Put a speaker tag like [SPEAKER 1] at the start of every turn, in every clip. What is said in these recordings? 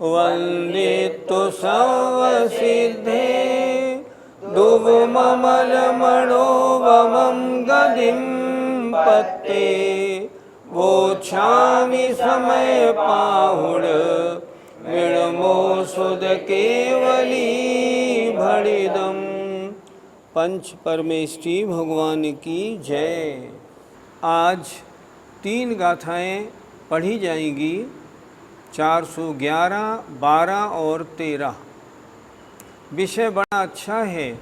[SPEAKER 1] वन्दितु सर्वसिद्धे दुवममलमणोवमं गदिं पत्ते वोच्छामि समयपाहुड विणमोसुद केवली भणिदम्। पंच परमेष्ठी भगवान की जय। आज 3 गाथाएं पढ़ी जाएंगी, 411, 12 और 13। विषय बड़ा अच्छा है।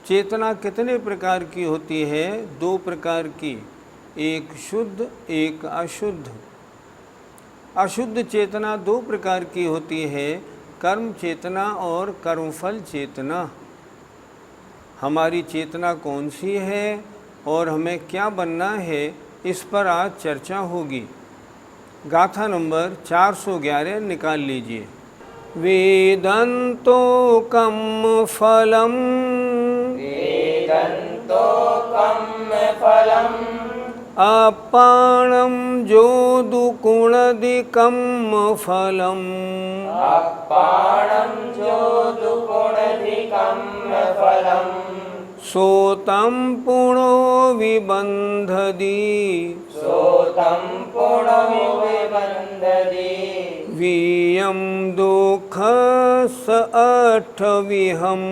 [SPEAKER 1] चेतना कितने प्रकार की होती है? 2 प्रकार की, एक शुद्ध एक अशुद्ध। अशुद्ध चेतना 2 प्रकार की होती है, कर्म चेतना और कर्मफल चेतना। हमारी चेतना कौन सी है और हमें क्या बनना है, इस पर आज चर्चा होगी। गाथा नंबर 411 निकाल लीजिए। वेदन्तो कम्म फलम,
[SPEAKER 2] वेदन्तो कम्म फलम,
[SPEAKER 1] अपाणं जोदुकुणदिकं फलम्,
[SPEAKER 2] अपाणं जोदुकुणदिकं फलम्,
[SPEAKER 1] सोतं पुणो विबन्धति,
[SPEAKER 2] सोतं पुणो विबन्धति,
[SPEAKER 1] वीयं दुःखस्य अट्ठविहम्,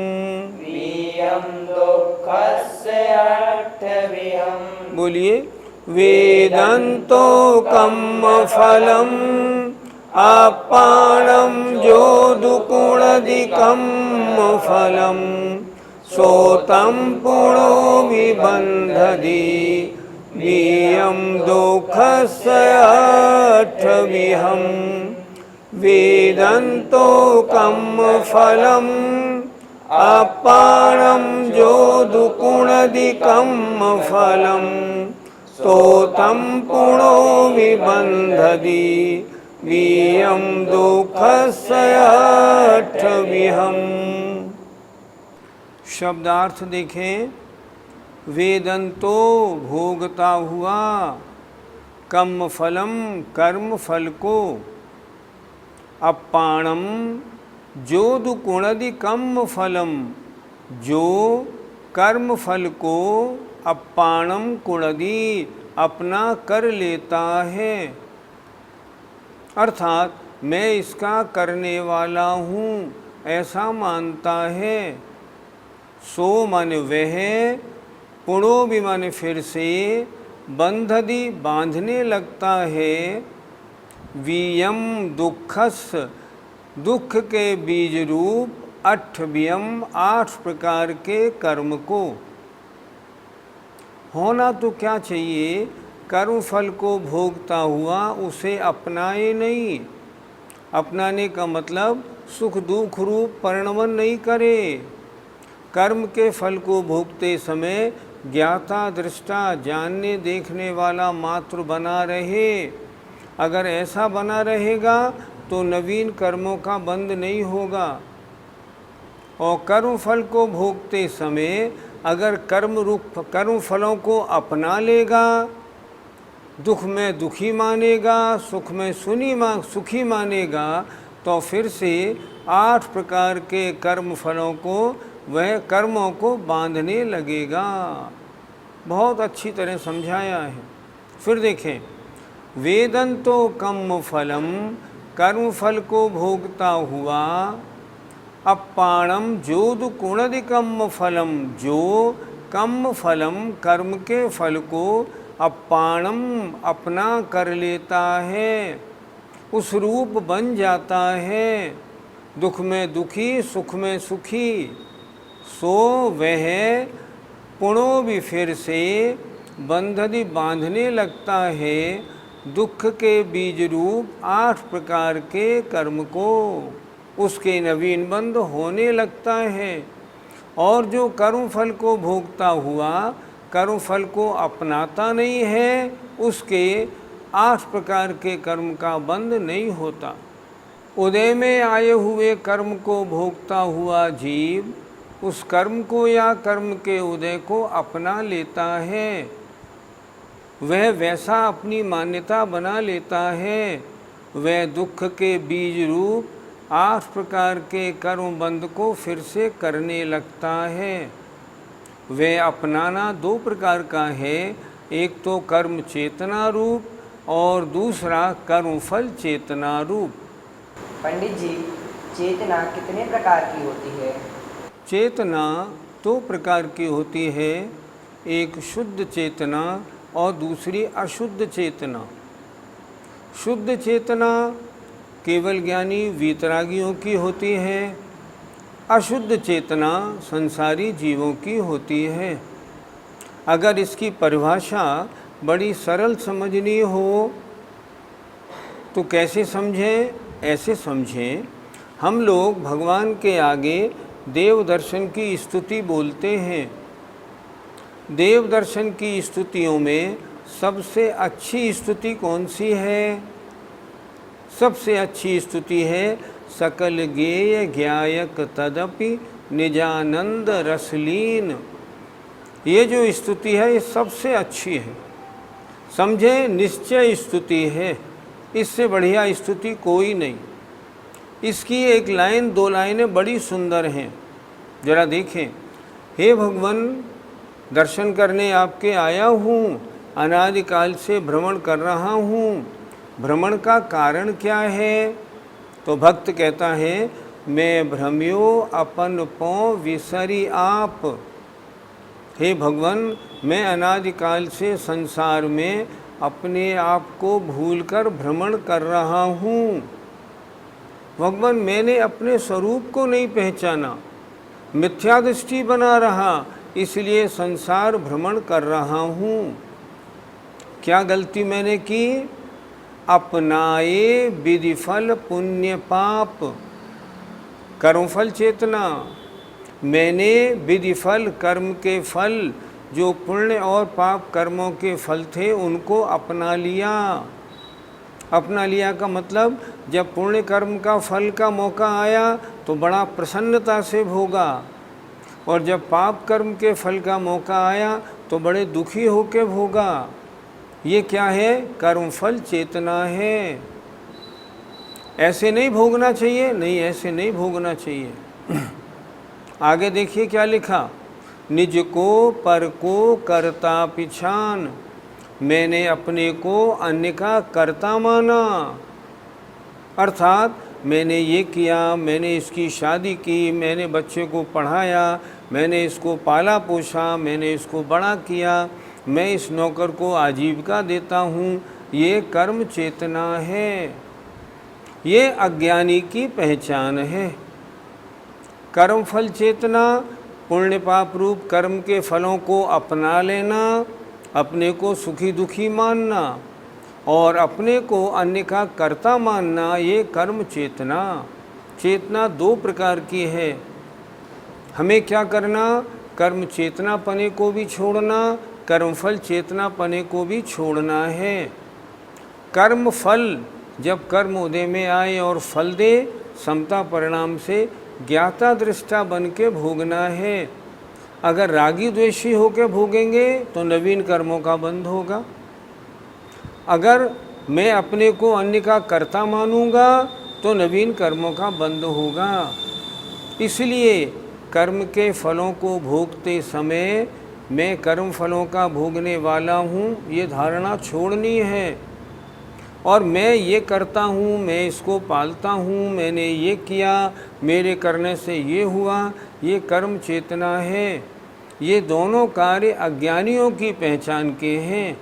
[SPEAKER 2] वीयं दुःखस्य अट्ठविहम्।
[SPEAKER 1] बोलिए। वेदन्तो कम्म फलम्, अपाणं जोदुकुणदिकं फलम्, सोतं पुणो विबन्धति, वीयं दुःखस्य अट्ठविहम्। वेदन्तो कम्म फलम्, अपाणं जोदुकुणदिकं फलम्, सोतं पुणो विबन्धति, वीयं दुःखस्य अट्ठविहम्। शब्दार्थ देखें। वेदन्तो भोगता हुआ, कम्म फलम कर्म फल को, अपाणम जोदुकुणदि कम्म फलम जो कर्म फल को अपाणम कुणदि अपना कर लेता है, अर्थात मैं इसका करने वाला हूँ ऐसा मानता है। सो माने वह, पुणो भी माने फिर से, बंधदि बांधने लगता है, वीयम दुःखस दुख के बीज रूप, अट्ठव्यम 8 प्रकार के कर्म को। होना तो क्या चाहिए? कर्म फल को भोगता हुआ उसे अपनाए नहीं। अपनाने का मतलब सुख दुख रूप परिणमन नहीं करे। कर्म के फल को भोगते समय ज्ञाता दृष्टा जानने देखने वाला मात्र बना रहे। अगर ऐसा बना रहेगा तो नवीन कर्मों का बंध नहीं होगा। और कर्म फल को भोगते समय अगर कर्म फलों को अपना लेगा, दुख में दुखी मानेगा, सुख में सुखी मानेगा, तो फिर से 8 प्रकार के कर्म फलों को, वह कर्मों को बांधने लगेगा। बहुत अच्छी तरह समझाया है। फिर देखें। वेदन्तो कम्म फलम, कर्म फल को भोगता हुआ, अपाणम जोदुकुणदिकम्म फलम जो कम्म फलम कर्म के फल को अपाणम अपना कर लेता है, उस रूप बन जाता है, दुख में दुखी सुख में सुखी। सो वह पुणो भी फिर से बंधदि बांधने लगता है, दुख के बीज रूप 8 प्रकार के कर्म को, उसके नवीन बंध होने लगता है। और जो कर्म फल को भोगता हुआ कर्म फल को अपनाता नहीं है, उसके 8 प्रकार के कर्म का बंध नहीं होता। उदय में आए हुए कर्म को भोगता हुआ जीव उस कर्म को या कर्म के उदय को अपना लेता है, वह वैसा अपनी मान्यता बना लेता है। वह दुख के बीज रूप 8 प्रकार के कर्म बंध को फिर से करने लगता है। वह अपनाना 2 प्रकार का है, एक तो कर्म चेतना रूप और दूसरा कर्म फल चेतना रूप।
[SPEAKER 2] पंडित जी, चेतना कितने प्रकार की होती है?
[SPEAKER 1] चेतना 2 प्रकार की होती है, एक शुद्ध चेतना और दूसरी अशुद्ध चेतना। शुद्ध चेतना केवल ज्ञानी वीतरागियों की होती है, अशुद्ध चेतना संसारी जीवों की होती है। अगर इसकी परिभाषा बड़ी सरल समझनी हो तो कैसे समझें? ऐसे समझें, हम लोग भगवान के आगे देव दर्शन की स्तुति बोलते हैं। देव दर्शन की स्तुतियों में सबसे अच्छी स्तुति कौन सी है? सबसे अच्छी स्तुति है सकल गेय ज्ञायक तदपि निजानंद रसलीन। ये जो स्तुति है ये सबसे अच्छी है, समझे, निश्चय स्तुति है, इससे बढ़िया स्तुति कोई नहीं। इसकी 1 लाइन 2 लाइनें बड़ी सुंदर हैं, जरा देखें। हे भगवान, दर्शन करने आपके आया हूँ, अनादिकाल से भ्रमण कर रहा हूँ। भ्रमण का कारण क्या है? तो भक्त कहता है, मैं भ्रम्यो अपन पौ विसरी आप। हे भगवान, मैं अनादिकाल से संसार में अपने आप को भूलकर भ्रमण कर रहा हूँ। भगवान, मैंने अपने स्वरूप को नहीं पहचाना, मिथ्या दृष्टि बना रहा, इसलिए संसार भ्रमण कर रहा हूँ। क्या गलती मैंने की? अपनाए विधिफल पुण्य पाप। कर्मफल चेतना, मैंने विधिफल कर्म के फल, जो पुण्य और पाप कर्मों के फल थे, उनको अपना लिया। अपना लिया का मतलब, जब पुण्य कर्म का फल का मौका आया तो बड़ा प्रसन्नता से भोगा, और जब पाप कर्म के फल का मौका आया तो बड़े दुखी होकर भोगा। ये क्या है? कर्मफल चेतना है। ऐसे नहीं भोगना चाहिए, नहीं ऐसे नहीं भोगना चाहिए। आगे देखिए क्या लिखा, निज को पर को करता पिछान, मैंने अपने को अन्य का कर्ता माना। अर्थात मैंने ये किया, मैंने इसकी शादी की, मैंने बच्चे को पढ़ाया, मैंने इसको पाला पोसा, मैंने इसको बड़ा किया, मैं इस नौकर को आजीविका देता हूँ। ये कर्म चेतना है, ये अज्ञानी की पहचान है। कर्म फल चेतना, पुण्य पाप रूप कर्म के फलों को अपना लेना, अपने को सुखी दुखी मानना और अपने को अन्य का कर्ता मानना, ये कर्म चेतना। चेतना 2 प्रकार की है। हमें क्या करना? कर्म चेतना पने को भी छोड़ना, कर्मफल चेतना पने को भी छोड़ना है। कर्म फल जब कर्म उदय में आए और फल दे, समता परिणाम से ज्ञाता दृष्टा बन के भोगना है। अगर रागी द्वेषी होकर भोगेंगे तो नवीन कर्मों का बंध होगा। अगर मैं अपने को अन्य का कर्ता मानूंगा तो नवीन कर्मों का बंध होगा। इसलिए कर्म के फलों को भोगते समय मैं कर्म फलों का भोगने वाला हूँ, ये धारणा छोड़नी है। और मैं ये करता हूँ, मैं इसको पालता हूँ, मैंने ये किया, मेरे करने से ये हुआ, ये कर्म चेतना है। ये दोनों कार्य अज्ञानियों की पहचान के हैं।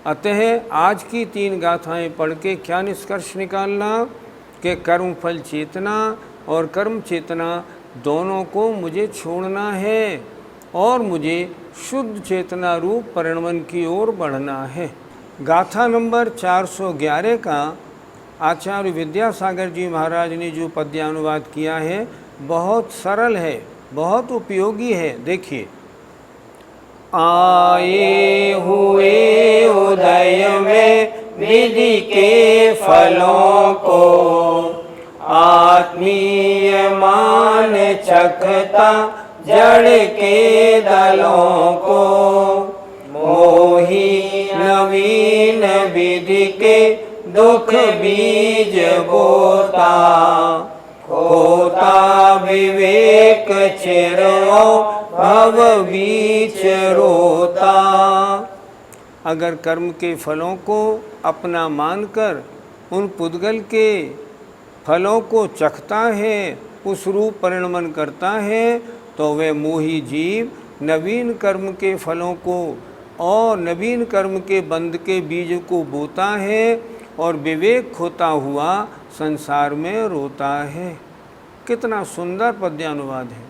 [SPEAKER 1] अतः आज की 3 गाथाएं पढ़ के क्या निष्कर्ष निकालना कि कर्म फल चेतना और कर्म चेतना दोनों को मुझे छोड़ना है और मुझे शुद्ध चेतना रूप परिणमन की ओर बढ़ना है। गाथा नंबर 411 का आचार्य विद्यासागर जी महाराज ने जो पद्यानुवाद किया है बहुत सरल है, बहुत उपयोगी है। देखिए, आए हुए उदय में विधि के फलों को आत्मीय मान चखता जड़ के दलों को, मोही नवीन विधि के दुख बीज बोता, खोता विवेक चिरो भव बीच रोता। अगर कर्म के फलों को अपना मानकर उन पुद्गल के फलों को चखता है, उस रूप परिणमन करता है, तो वह मोही जीव नवीन कर्म के फलों को और नवीन कर्म के बंध के बीज को बोता है और विवेक खोता हुआ संसार में रोता है। कितना सुंदर पद्यानुवाद है।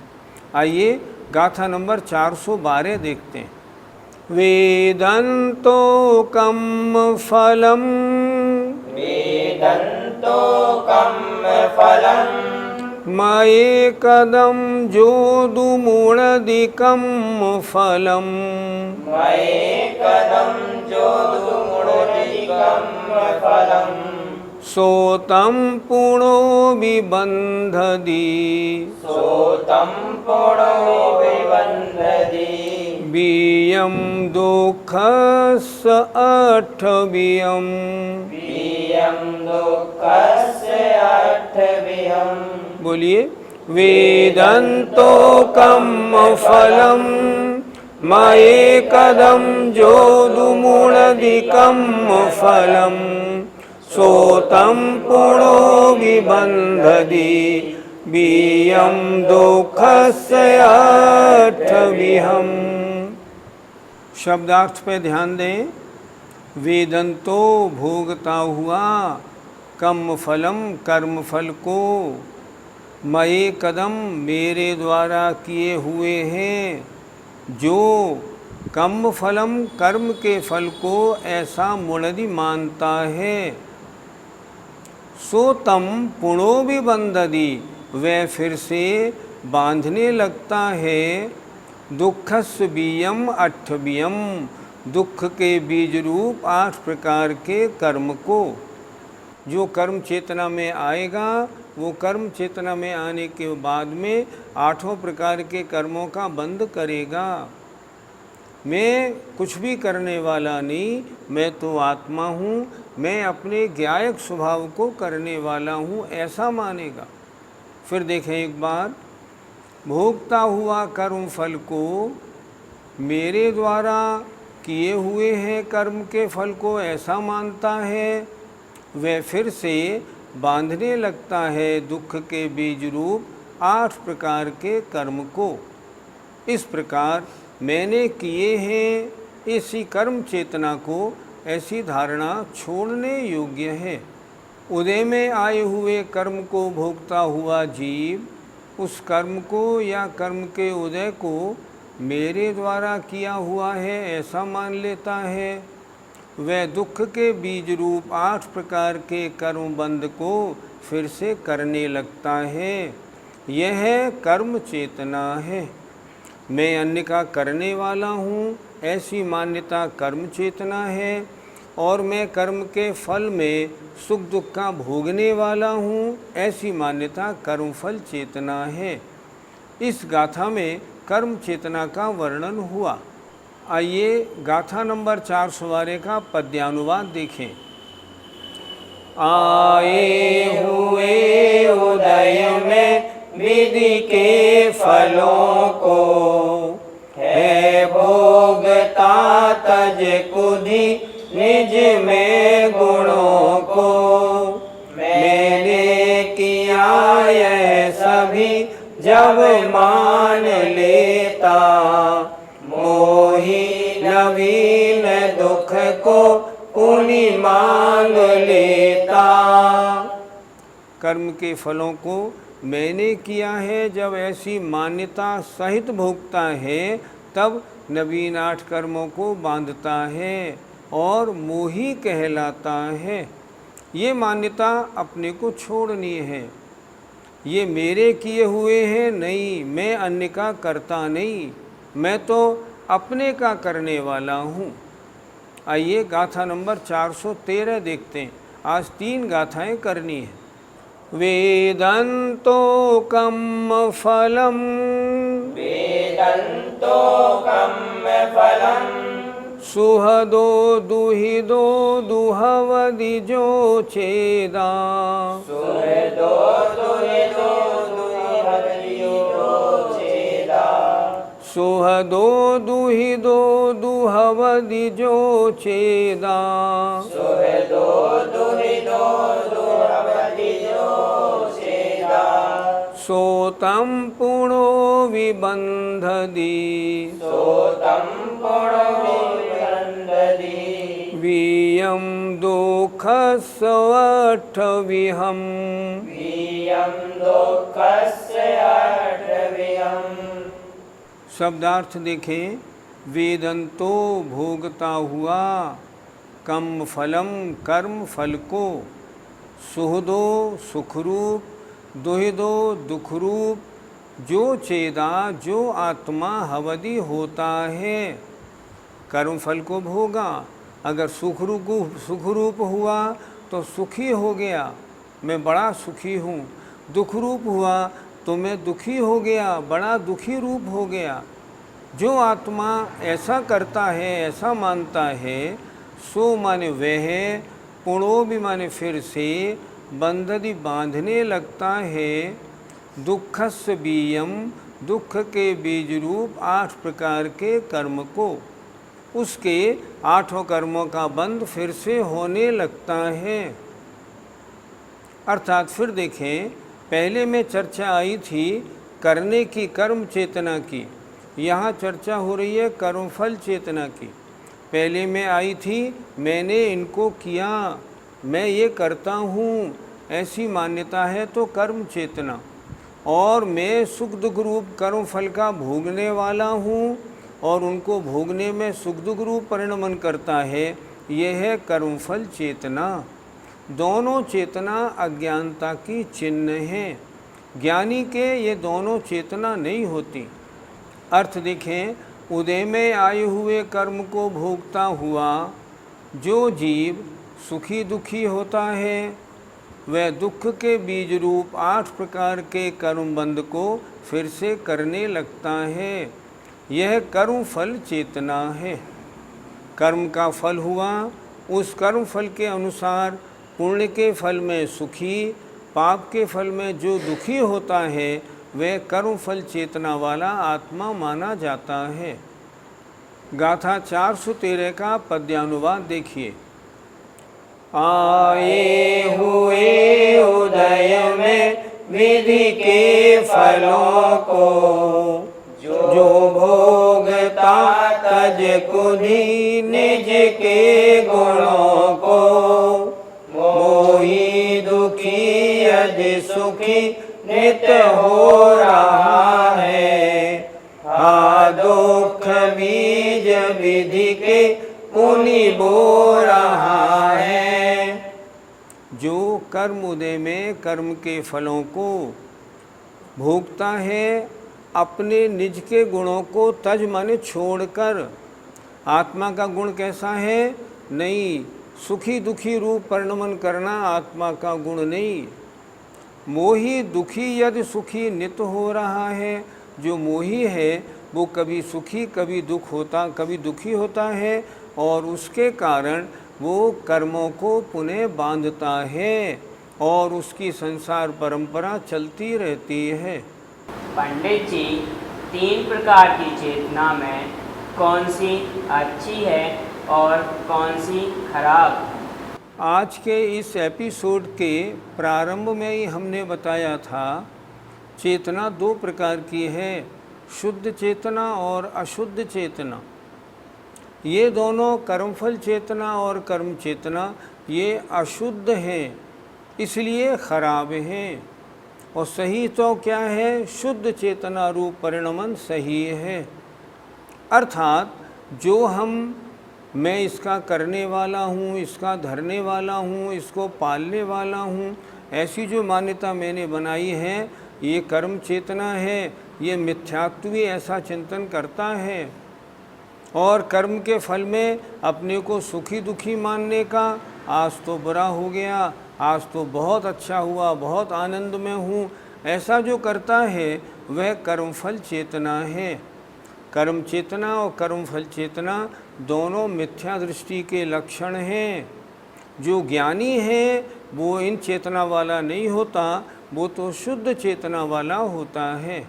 [SPEAKER 1] आइए गाथा नंबर 412 देखते हैं। वेदन्तो कम फलम,
[SPEAKER 2] वेदन्तो कम फलम,
[SPEAKER 1] मये कदम जोदुमुणदिकम फलम,
[SPEAKER 2] मये कदम जोदुमुणदिकम फलम,
[SPEAKER 1] सोतं पुणो विबन्धति,
[SPEAKER 2] सोतं पुणो विबन्धति,
[SPEAKER 1] बीयं दुःखस्य अट्ठवियम्,
[SPEAKER 2] बीयं दुःखस्य अट्ठवियम्।
[SPEAKER 1] बोलिए। वेदन्तो कम फलम, मये कदम जोदुमुणदिकम फलम, सोतं पुणो विबन्धति, बीयं दुःखस्य अट्ठवियम्। शब्दार्थ पे ध्यान दें। वेदंतो भोगता हुआ, कम फलम कर्म फल को, मये कदम मेरे द्वारा किए हुए हैं, जो कम फलम कर्म के फल को ऐसा मुणदि मानता है, सो तम पुणो भी बंधदी वह फिर से बांधने लगता है, दुखस्य बीयम अट्ठबियम दुख के बीज रूप 8 प्रकार के कर्म को। जो कर्म चेतना में आएगा वो कर्म चेतना में आने के बाद में 8 प्रकार के कर्मों का बंध करेगा। मैं कुछ भी करने वाला नहीं, मैं तो आत्मा हूँ, मैं अपने ज्ञायक स्वभाव को करने वाला हूँ, ऐसा मानेगा। फिर देखें एक बार, भोगता हुआ कर्म फल को मेरे द्वारा किए हुए हैं कर्म के फल को ऐसा मानता है, वह फिर से बांधने लगता है दुख के बीज रूप 8 प्रकार के कर्म को। इस प्रकार मैंने किए हैं इसी कर्म चेतना को ऐसी धारणा छोड़ने योग्य है। उदय में आए हुए कर्म को भोगता हुआ जीव उस कर्म को या कर्म के उदय को मेरे द्वारा किया हुआ है ऐसा मान लेता है। वह दुख के बीज रूप 8 प्रकार के कर्म बंध को फिर से करने लगता है। यह कर्म चेतना है। मैं अन्य का करने वाला हूँ ऐसी मान्यता कर्म चेतना है, और मैं कर्म के फल में सुख दुख का भोगने वाला हूँ ऐसी मान्यता कर्मफल चेतना है। इस गाथा में कर्म चेतना का वर्णन हुआ। आइए गाथा नंबर 412 का पद्यानुवाद देखें। आए हुए उदय में विधि के फलों को, है भोगता तज कुधि निज में गुणों को। मैंने किया यह सभी जब मान लेता, मोही नवीन दुख को पुनि मांग लेता। कर्म के फलों को मैंने किया है जब ऐसी मान्यता सहित भोगता है, तब नवीन 8 कर्मों को बांधता है और मोही कहलाता है। ये मान्यता अपने को छोड़नी है। ये मेरे किए हुए हैं नहीं, मैं अन्य का करता नहीं, मैं तो अपने का करने वाला हूँ। आइए गाथा नंबर 413 देखते हैं। आज 3 गाथाएं करनी है। वेदन्तो कम फलम,
[SPEAKER 2] वेदन्तो कम फलम,
[SPEAKER 1] सुहदो दुहिदो दुहवदि जो छेदा।
[SPEAKER 2] सुहदो दुहिदो दुहवदि जो छेदा।
[SPEAKER 1] सुहदो दुहिदो दुहवदि जो छेदा।
[SPEAKER 2] सुहदो दुहिदो दुहवदि जो छेदा।
[SPEAKER 1] सोतं पुणो विबन्धति।
[SPEAKER 2] सोतं पुणो विबन्धति।
[SPEAKER 1] वीयं दुःखस्वट्ठविहम्।
[SPEAKER 2] वीयं दुःखस्य अट्ठविहम्।
[SPEAKER 1] शब्दार्थ देखें। वेदंतो भोगता हुआ कम फलम कर्म फल को, सुहदो सुखरूप, दुहिदो दुखरूप, जो चेदा जो आत्मा हवदि होता है, कर्म फल को भोगा। अगर सुखरूप हुआ तो सुखी हो गया, मैं बड़ा सुखी हूँ। दुखरूप हुआ तो मैं दुखी हो गया, बड़ा दुखी रूप हो गया। जो आत्मा ऐसा करता है, ऐसा मानता है, सो माने वह, पुणो भी माने फिर से, बंधदि बांधने लगता है, दुखस्य बीयम दुख के बीज रूप 8 प्रकार के कर्म को, उसके 8 कर्मों का बंध फिर से होने लगता है। अर्थात फिर देखें, पहले में चर्चा आई थी करने की, कर्म चेतना की। यहाँ चर्चा हो रही है कर्मफल चेतना की। पहले में आई थी मैंने इनको किया, मैं ये करता हूँ, ऐसी मान्यता है तो कर्म चेतना। और मैं सुख दुख रूप कर्म फल का भोगने वाला हूँ और उनको भोगने में सुख दुख रूप परिणमन करता है, यह है कर्मफल चेतना। दोनों चेतना अज्ञानता की चिन्ह हैं। ज्ञानी के ये दोनों चेतना नहीं होती। अर्थ देखें, उदय में आए हुए कर्म को भोगता हुआ जो जीव सुखी दुखी होता है, वह दुख के बीज रूप 8 प्रकार के कर्म बंध को फिर से करने लगता है। यह कर्म फल चेतना है। कर्म का फल हुआ, उस कर्म फल के अनुसार पुण्य के फल में सुखी, पाप के फल में जो दुखी होता है, वह कर्म फल चेतना वाला आत्मा माना जाता है। गाथा 413 का पद्यानुवाद देखिए। आए हुए उदय में विधि के फलों को, जो भोगता तज कुधि निज के गुणों को, मोही दुखी यदि सुखी नित हो रहा है, हा दुख बीज विधि के पुनि बो रहा है। जो कर्म उदय में कर्म के फलों को भोगता है, अपने निज के गुणों को तज माने छोड़कर। आत्मा का गुण कैसा है? नहीं, सुखी दुखी रूप परिणमन करना आत्मा का गुण नहीं। मोही दुखी यदि सुखी नित हो रहा है, जो मोही है वो कभी सुखी कभी दुखी होता है, और उसके कारण वो कर्मों को पुनः बांधता है और उसकी संसार परंपरा चलती रहती है।
[SPEAKER 2] पंडित जी, 3 प्रकार की चेतना में कौन सी अच्छी है और कौन सी खराब?
[SPEAKER 1] आज के इस एपिसोड के प्रारंभ में ही हमने बताया था, चेतना 2 प्रकार की है, शुद्ध चेतना और अशुद्ध चेतना। ये दोनों कर्मफल चेतना और कर्म चेतना ये अशुद्ध हैं, इसलिए खराब हैं। और सही तो क्या है? शुद्ध चेतना रूप परिणमन सही है। अर्थात जो मैं इसका करने वाला हूँ, इसका धरने वाला हूँ, इसको पालने वाला हूँ, ऐसी जो मान्यता मैंने बनाई है, ये कर्म चेतना है, ये मिथ्यात्वी ऐसा चिंतन करता है। और कर्म के फल में अपने को सुखी दुखी मानने का, आज तो बुरा हो गया, आज तो बहुत अच्छा हुआ, बहुत आनंद में हूँ, ऐसा जो करता है वह कर्मफल चेतना है। कर्म चेतना और कर्मफल चेतना दोनों मिथ्या दृष्टि के लक्षण हैं। जो ज्ञानी है वो इन चेतना वाला नहीं होता, वो तो शुद्ध चेतना वाला होता है।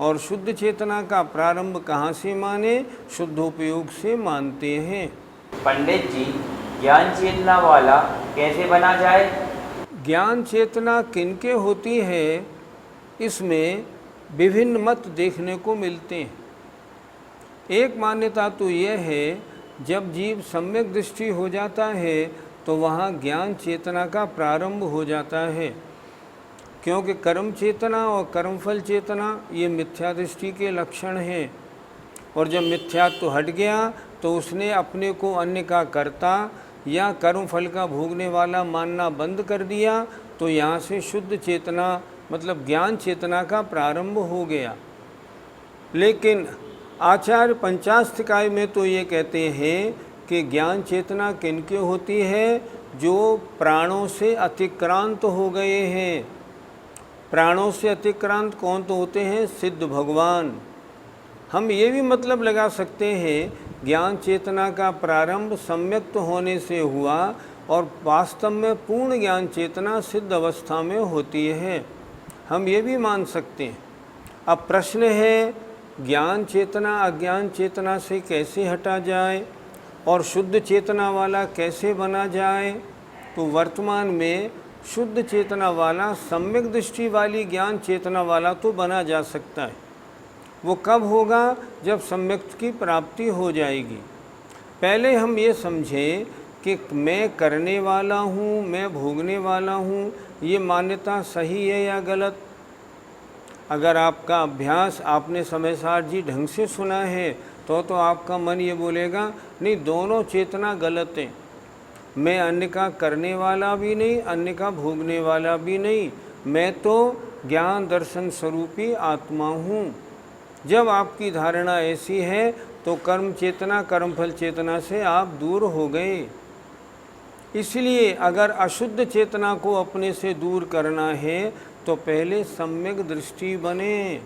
[SPEAKER 1] और शुद्ध चेतना का प्रारंभ कहाँ से माने? शुद्धोपयोग से मानते हैं।
[SPEAKER 2] पंडित जी, ज्ञान चेतना वाला कैसे बना जाए?
[SPEAKER 1] ज्ञान चेतना किनके होती है, इसमें विभिन्न मत देखने को मिलते हैं। एक मान्यता तो यह है, जब जीव सम्यक दृष्टि हो जाता है तो वहाँ ज्ञान चेतना का प्रारंभ हो जाता है, क्योंकि कर्म चेतना और कर्मफल चेतना ये मिथ्या दृष्टि के लक्षण हैं। और जब मिथ्यात्व हट गया तो उसने अपने को अन्य का कर्ता या कर्मफल का भोगने वाला मानना बंद कर दिया, तो यहाँ से शुद्ध चेतना मतलब ज्ञान चेतना का प्रारंभ हो गया। लेकिन आचार्य पंचास्तिकाय में तो ये कहते हैं कि ज्ञान चेतना किनके होती है? जो प्राणों से अतिक्रांत हो गए हैं। प्राणों से अतिक्रांत कौन तो होते हैं? सिद्ध भगवान। हम ये भी मतलब लगा सकते हैं, ज्ञान चेतना का प्रारंभ सम्यक्त होने से हुआ और वास्तव में पूर्ण ज्ञान चेतना सिद्ध अवस्था में होती है। हम ये भी मान सकते हैं। अब प्रश्न है, ज्ञान चेतना अज्ञान चेतना से कैसे हटा जाए और शुद्ध चेतना वाला कैसे बना जाए? तो वर्तमान में शुद्ध चेतना वाला सम्यक दृष्टि वाली ज्ञान चेतना वाला तो बना जा सकता है। वो कब होगा? जब सम्यक की प्राप्ति हो जाएगी। पहले हम ये समझें कि मैं करने वाला हूँ, मैं भोगने वाला हूँ, ये मान्यता सही है या गलत? अगर आपका अभ्यास आपने समय सार जी ढंग से सुना है तो आपका मन ये बोलेगा, नहीं, दोनों चेतना गलत हैं। मैं अन्य का करने वाला भी नहीं, अन्य का भोगने वाला भी नहीं, मैं तो ज्ञान दर्शन स्वरूपी आत्मा हूँ। जब आपकी धारणा ऐसी है तो कर्म चेतना कर्मफल चेतना से आप दूर हो गए। इसलिए अगर अशुद्ध चेतना को अपने से दूर करना है तो पहले सम्यक दृष्टि बने,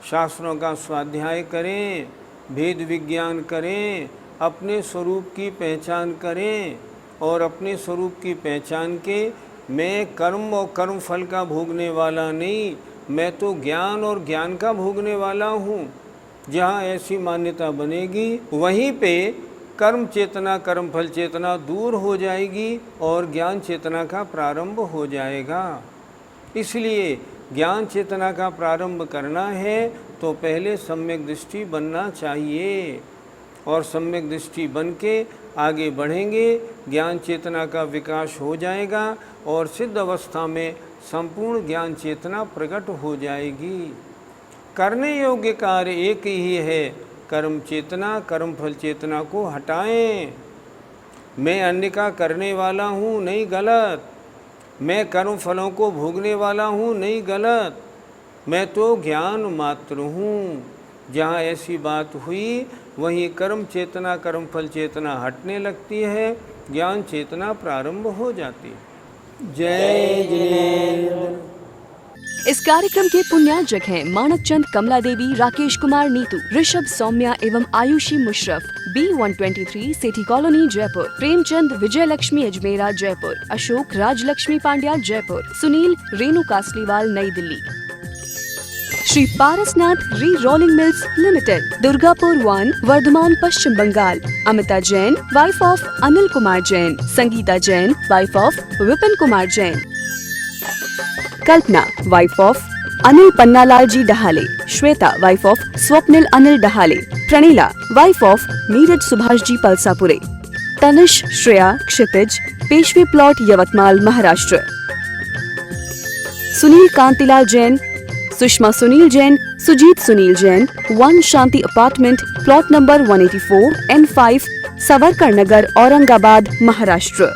[SPEAKER 1] शास्त्रों का स्वाध्याय करें, भेद विज्ञान करें, अपने स्वरूप की पहचान करें और अपने स्वरूप की पहचान के मैं कर्म और कर्म फल का भोगने वाला नहीं, मैं तो ज्ञान और ज्ञान का भोगने वाला हूँ। जहाँ ऐसी मान्यता बनेगी वहीं पे कर्म चेतना कर्म फल चेतना दूर हो जाएगी और ज्ञान चेतना का प्रारंभ हो जाएगा। इसलिए ज्ञान चेतना का प्रारंभ करना है तो पहले सम्यक दृष्टि बनना चाहिए और सम्यक दृष्टि बन के आगे बढ़ेंगे, ज्ञान चेतना का विकास हो जाएगा और सिद्ध अवस्था में संपूर्ण ज्ञान चेतना प्रकट हो जाएगी। करने योग्य कार्य एक ही है, कर्म चेतना कर्म फल चेतना को हटाएं। मैं अन्य का करने वाला हूँ, नहीं, गलत। मैं कर्म फलों को भोगने वाला हूँ, नहीं, गलत। मैं तो ज्ञान मात्र हूँ। जहाँ ऐसी बात हुई वहीं कर्म चेतना कर्म फल चेतना हटने लगती है, ज्ञान चेतना प्रारंभ हो जाती है। जय जिनेंद्र।
[SPEAKER 3] इस कार्यक्रम के पुण्यार्जक हैं मानक चंद, कमला देवी, राकेश कुमार नीतू, ऋषभ सौम्या एवं Ayushi Musharraf, B123 Sethi colony Jaipur, Premchand Vijay Lakshmi Ajmera Jaipur, Ashok Rajlakshmi Pandya Jaipur, Sunil Renu Kasliwal Nai Delhi. Shri Parasnath re rolling mills limited, Durgapur 1, Bardhaman Paschim Bengal. Amita Jain wife of Anil Kumar Jain, Sangeeta Jain wife of Vipin Kumar Jain, Kalpana wife of Anil Pannalal ji Dahale, Shweta wife of Swapnil Anil Dahale, Pranila wife of Neeraj Subhash ji Palsapure, Tanish Shreya Kshitij, Peshwe plot Yavatmal Maharashtra. Sunil Kantilal Jain, Sushma Sunil Jain, Sujit Sunil Jain, 1 Shanti apartment, plot number 184 N5, Savarkar Nagar, Aurangabad Maharashtra.